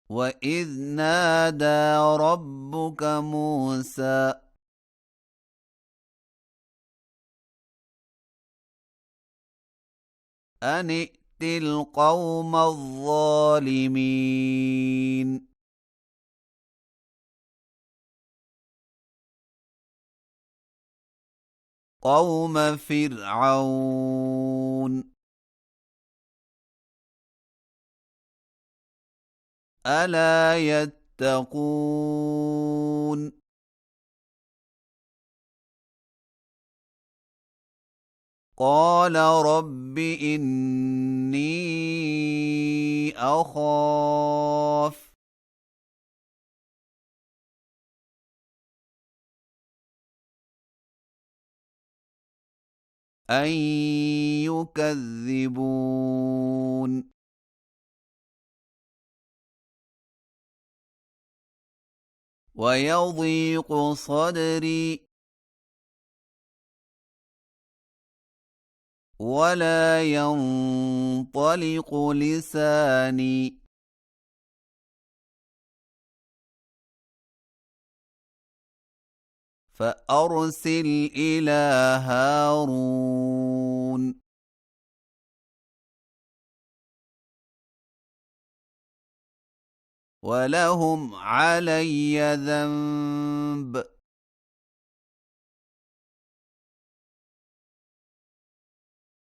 وإذ نادى ربك موسى أن ائت القوم الظالمين قوم فرعون ألا يتقون قال رب إني أخاف أن يكذبون ويضيق صدري ولا ينطلق لساني فأرسل إلى هارون ولهم علي ذنب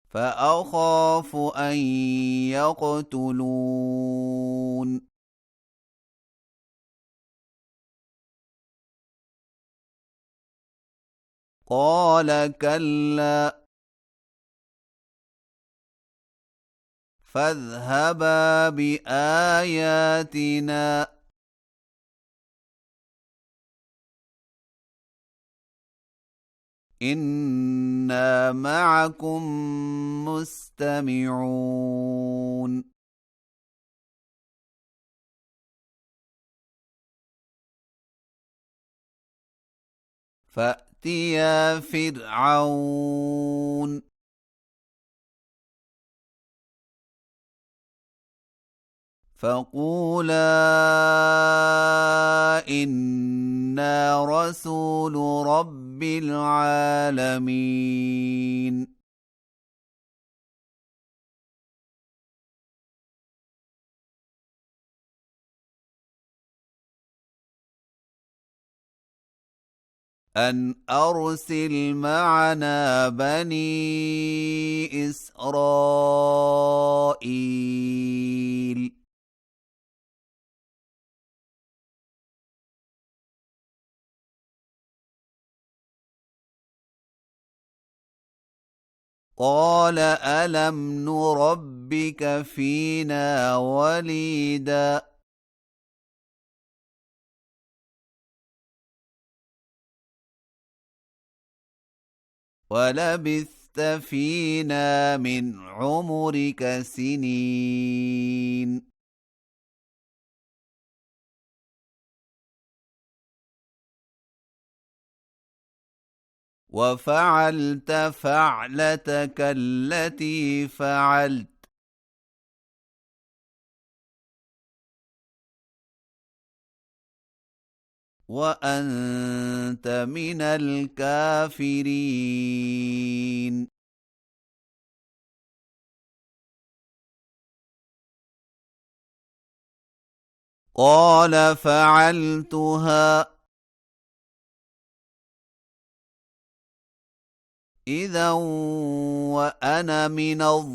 فأخاف أن يقتلون قال كلا فاذهبا بآياتنا إنا معكم مستمعون فأتيا فرعون فقولا إنا رسول رب العالمين أن أرسل معنا بني إسرائيل قال ألم نربك فينا وليدا ولبثت فينا من عمرك سنين وفعلت فعلتك التي فعلت وأنت من الكافرين قال فعلتها إذا وأنا من الضالين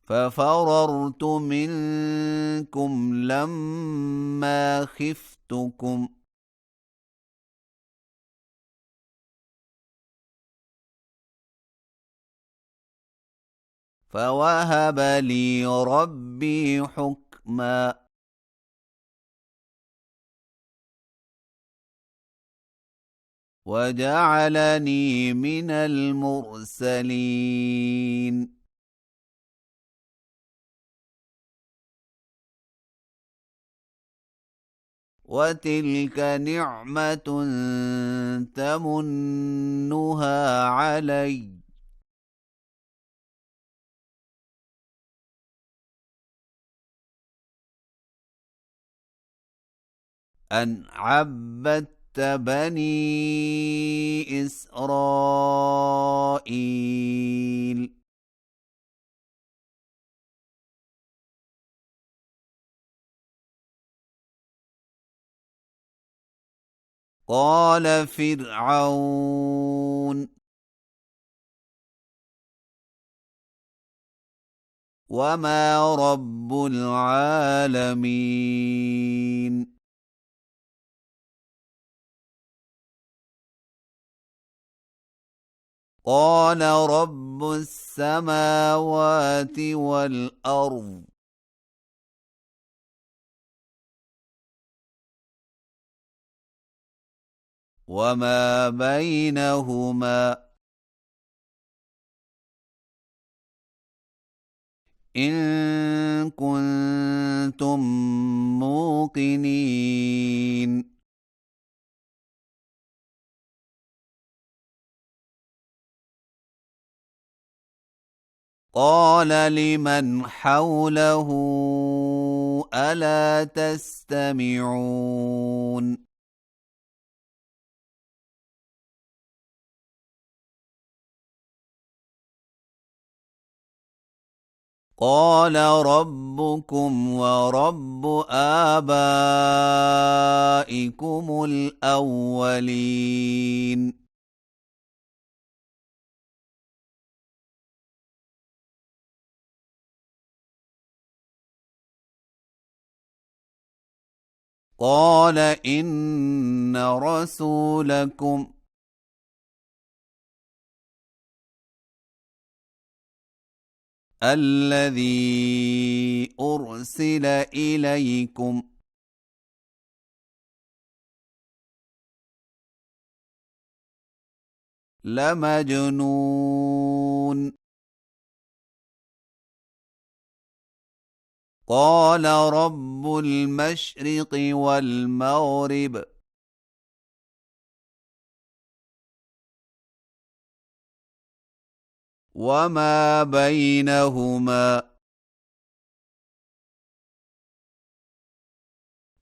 ففررت منكم لما خفتكم فوهب لي ربي حكما وجعلني من المرسلين وتلك نعمة تمنها علي أن عبدت بني إسرائيل قال فرعون وما رب العالمين قال رب السماوات والأرض وما بينهما إن كنتم موقنين قال لمن حوله ألا تستمعون قال ربكم ورب آبائكم الأولين قال إن رسولكم الذي أرسل إليكم لمجنون قال رب المشرق والمغرب وما بينهما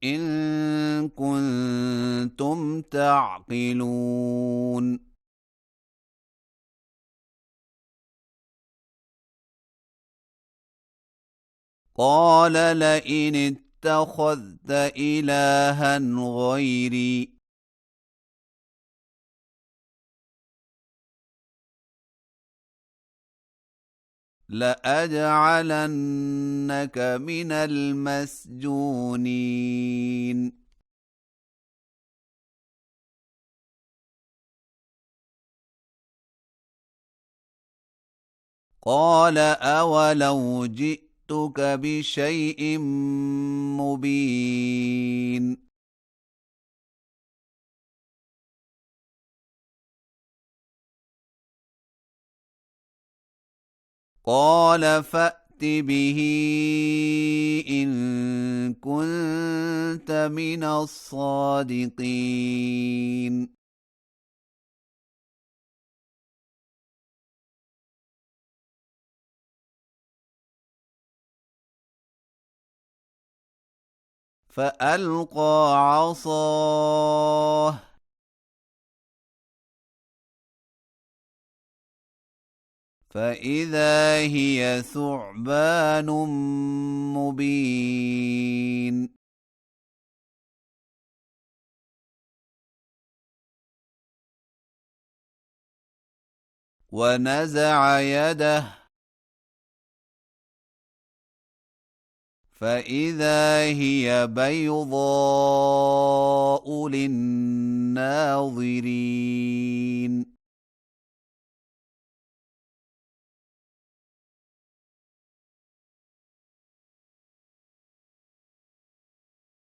إن كنتم تعقلون قال لئن اتخذت إلها غيري لأجعلنك من المسجونين قال أولو جئتك بشيء مبين قال فأت به إن كنت من الصادقين فألقى عصاه فإذا هي ثعبان مبين ونزع يده فإذا هي بيضاء للناظرين